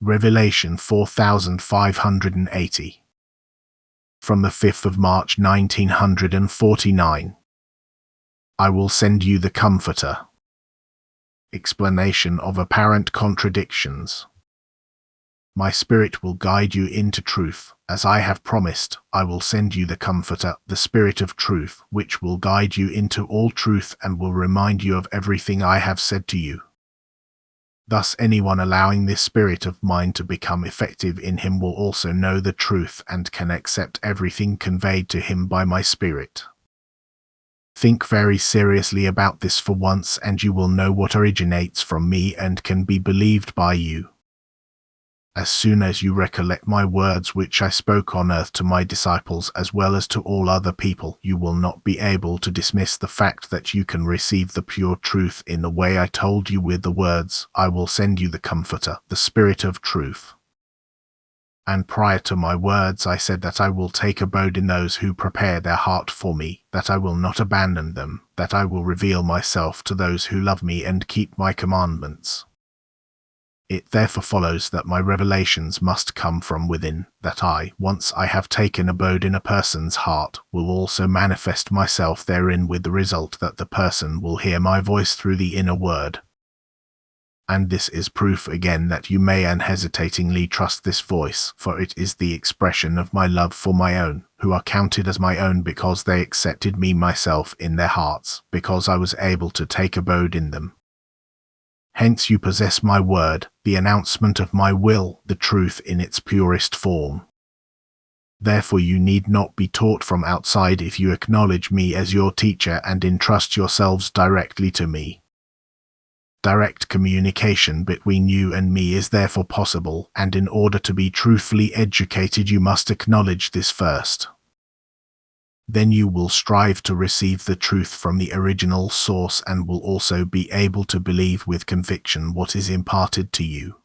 Revelation 4580. From the 5th of March 1949. I will send you the Comforter. Explanation of apparent contradictions. My Spirit will guide you into truth. As I have promised, I will send you the Comforter, the Spirit of truth, which will guide you into all truth and will remind you of everything I have said to you. Thus anyone allowing this Spirit of mine to become effective in him will also know the truth and can accept everything conveyed to him by my Spirit. Think very seriously about this for once and you will know what originates from me and can be believed by you. As soon as you recollect my words which I spoke on earth to my disciples as well as to all other people, you will not be able to dismiss the fact that you can receive the pure truth in the way I told you with the words, I will send you the Comforter, the Spirit of truth. And prior to my words I said that I will take abode in those who prepare their heart for me, that I will not abandon them, that I will reveal myself to those who love me and keep my commandments. It therefore follows that my revelations must come from within, that I, once I have taken abode in a person's heart, will also manifest myself therein with the result that the person will hear my voice through the inner word. And this is proof again that you may unhesitatingly trust this voice, for it is the expression of my love for my own, who are counted as my own because they accepted me myself in their hearts, because I was able to take abode in them. Hence you possess my word, the announcement of my will, the truth in its purest form. Therefore you need not be taught from outside if you acknowledge me as your teacher and entrust yourselves directly to me. Direct communication between you and me is therefore possible, and in order to be truthfully educated you must acknowledge this first. Then you will strive to receive the truth from the original source and will also be able to believe with conviction what is imparted to you.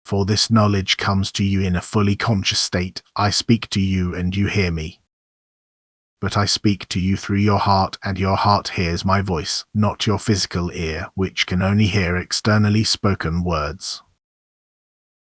For this knowledge comes to you in a fully conscious state. I speak to you and you hear me. But I speak to you through your heart and your heart hears my voice, not your physical ear, which can only hear externally spoken words.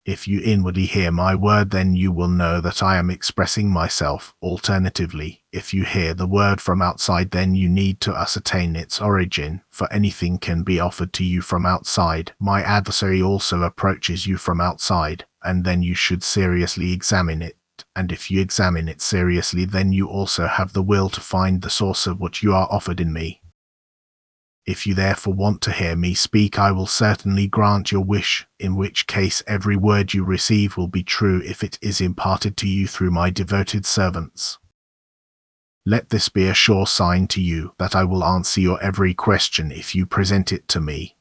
If you inwardly hear my word, then you will know that I am expressing myself. Alternatively, if you hear the word from outside, then you need to ascertain its origin, for anything can be offered to you from outside. My adversary also approaches you from outside, and then you should seriously examine it. And if you examine it seriously, then you also have the will to find the source of what you are offered in me. If you therefore want to hear me speak, I will certainly grant your wish, in which case every word you receive will be true if it is imparted to you through my devoted servants. Let this be a sure sign to you that I will answer your every question if you present it to me.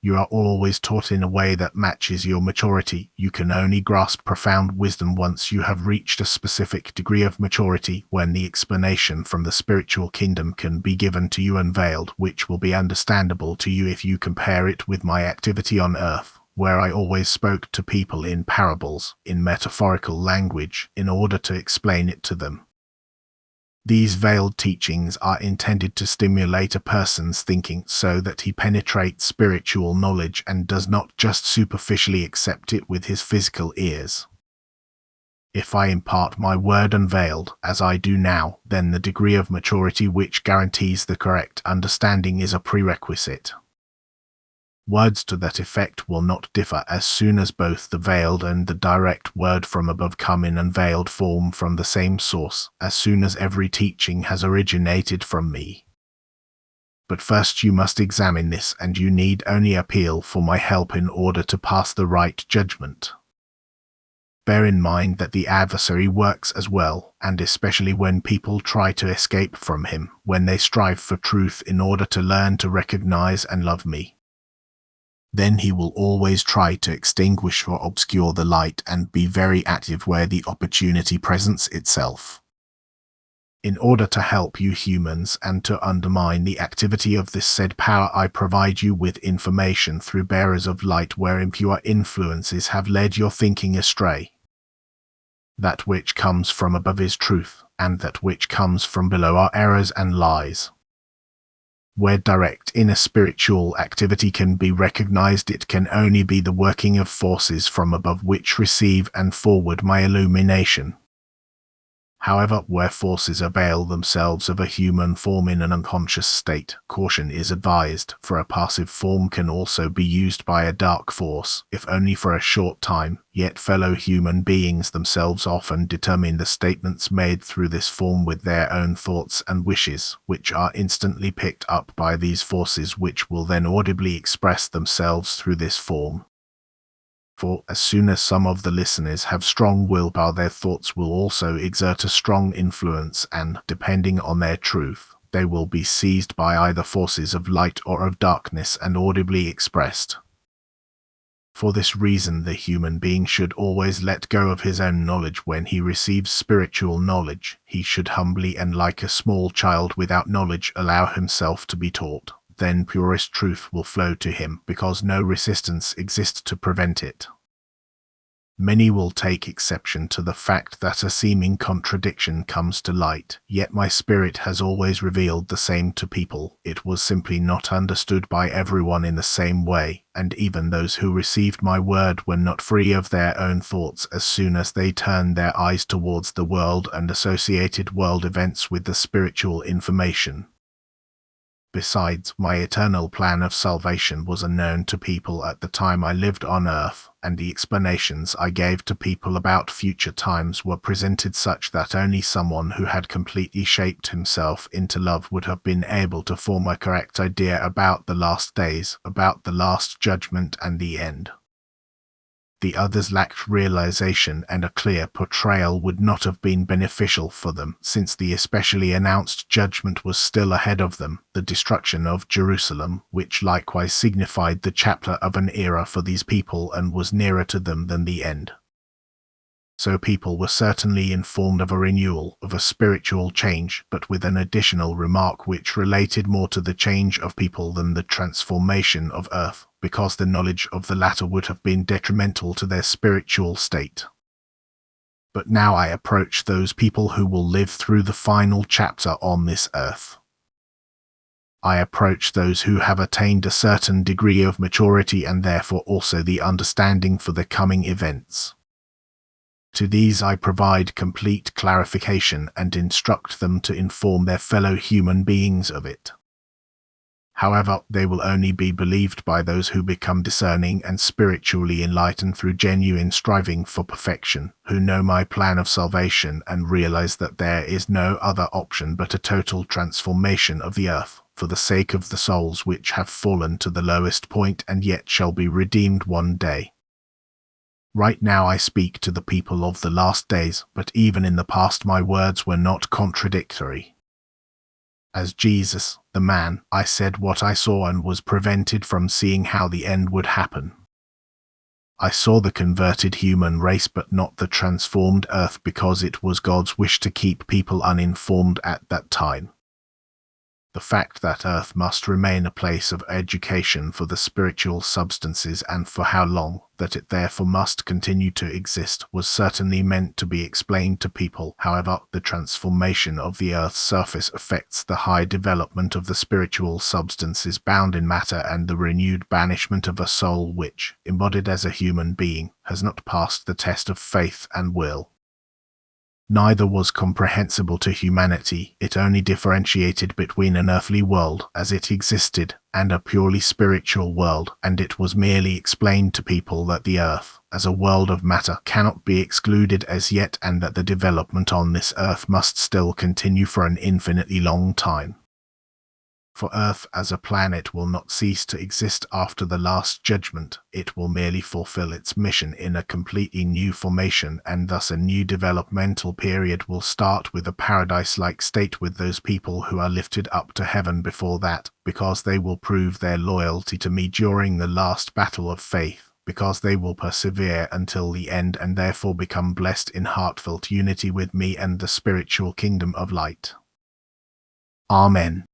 You are always taught in a way that matches your maturity. You can only grasp profound wisdom once you have reached a specific degree of maturity, when the explanation from the spiritual kingdom can be given to you unveiled, which will be understandable to you if you compare it with my activity on earth, where I always spoke to people in parables, in metaphorical language, in order to explain it to them. These veiled teachings are intended to stimulate a person's thinking so that he penetrates spiritual knowledge and does not just superficially accept it with his physical ears. If I impart my word unveiled, as I do now, then the degree of maturity which guarantees the correct understanding is a prerequisite. Words to that effect will not differ as soon as both the veiled and the direct word from above come in unveiled form from the same source, as soon as every teaching has originated from me. But first you must examine this, and you need only appeal for my help in order to pass the right judgment. Bear in mind that the adversary works as well, and especially when people try to escape from him, when they strive for truth in order to learn to recognize and love me. Then he will always try to extinguish or obscure the light and be very active where the opportunity presents itself. In order to help you humans and to undermine the activity of this said power, I provide you with information through bearers of light where impure influences have led your thinking astray. That which comes from above is truth, and that which comes from below are errors and lies. Where direct inner spiritual activity can be recognized, it can only be the working of forces from above which receive and forward my illumination. However, where forces avail themselves of a human form in an unconscious state, caution is advised, for a passive form can also be used by a dark force, if only for a short time, yet fellow human beings themselves often determine the statements made through this form with their own thoughts and wishes, which are instantly picked up by these forces, which will then audibly express themselves through this form. For as soon as some of the listeners have strong willpower, their thoughts will also exert a strong influence and, depending on their truth, they will be seized by either forces of light or of darkness and audibly expressed. For this reason, the human being should always let go of his own knowledge when he receives spiritual knowledge. He should humbly and like a small child without knowledge allow himself to be taught. Then purest truth will flow to him, because no resistance exists to prevent it. Many will take exception to the fact that a seeming contradiction comes to light, yet my spirit has always revealed the same to people. It was simply not understood by everyone in the same way, and even those who received my word were not free of their own thoughts as soon as they turned their eyes towards the world and associated world events with the spiritual information. Besides, my eternal plan of salvation was unknown to people at the time I lived on earth, and the explanations I gave to people about future times were presented such that only someone who had completely shaped himself into love would have been able to form a correct idea about the last days, about the last judgment and the end. The others lacked realization, and a clear portrayal would not have been beneficial for them, since the especially announced judgment was still ahead of them, the destruction of Jerusalem, which likewise signified the chapter of an era for these people and was nearer to them than the end. So people were certainly informed of a renewal, of a spiritual change, but with an additional remark which related more to the change of people than the transformation of earth, because the knowledge of the latter would have been detrimental to their spiritual state. But now I approach those people who will live through the final chapter on this earth. I approach those who have attained a certain degree of maturity and therefore also the understanding for the coming events. To these I provide complete clarification and instruct them to inform their fellow human beings of it. However, they will only be believed by those who become discerning and spiritually enlightened through genuine striving for perfection, who know my plan of salvation and realize that there is no other option but a total transformation of the earth, for the sake of the souls which have fallen to the lowest point and yet shall be redeemed one day. Right now I speak to the people of the last days, but even in the past my words were not contradictory. As Jesus, the man, I said what I saw and was prevented from seeing how the end would happen. I saw the converted human race but not the transformed earth, because it was God's wish to keep people uninformed at that time. The fact that earth must remain a place of education for the spiritual substances, and for how long, that it therefore must continue to exist, was certainly meant to be explained to people. However, the transformation of the earth's surface affects the high development of the spiritual substances bound in matter and the renewed banishment of a soul which, embodied as a human being, has not passed the test of faith and will. Neither was comprehensible to humanity. It only differentiated between an earthly world, as it existed, and a purely spiritual world, and it was merely explained to people that the earth, as a world of matter, cannot be excluded as yet, and that the development on this earth must still continue for an infinitely long time. For Earth as a planet will not cease to exist after the last judgment. It will merely fulfill its mission in a completely new formation, and thus a new developmental period will start with a paradise-like state with those people who are lifted up to heaven before that, because they will prove their loyalty to me during the last battle of faith, because they will persevere until the end and therefore become blessed in heartfelt unity with me and the spiritual kingdom of light. Amen.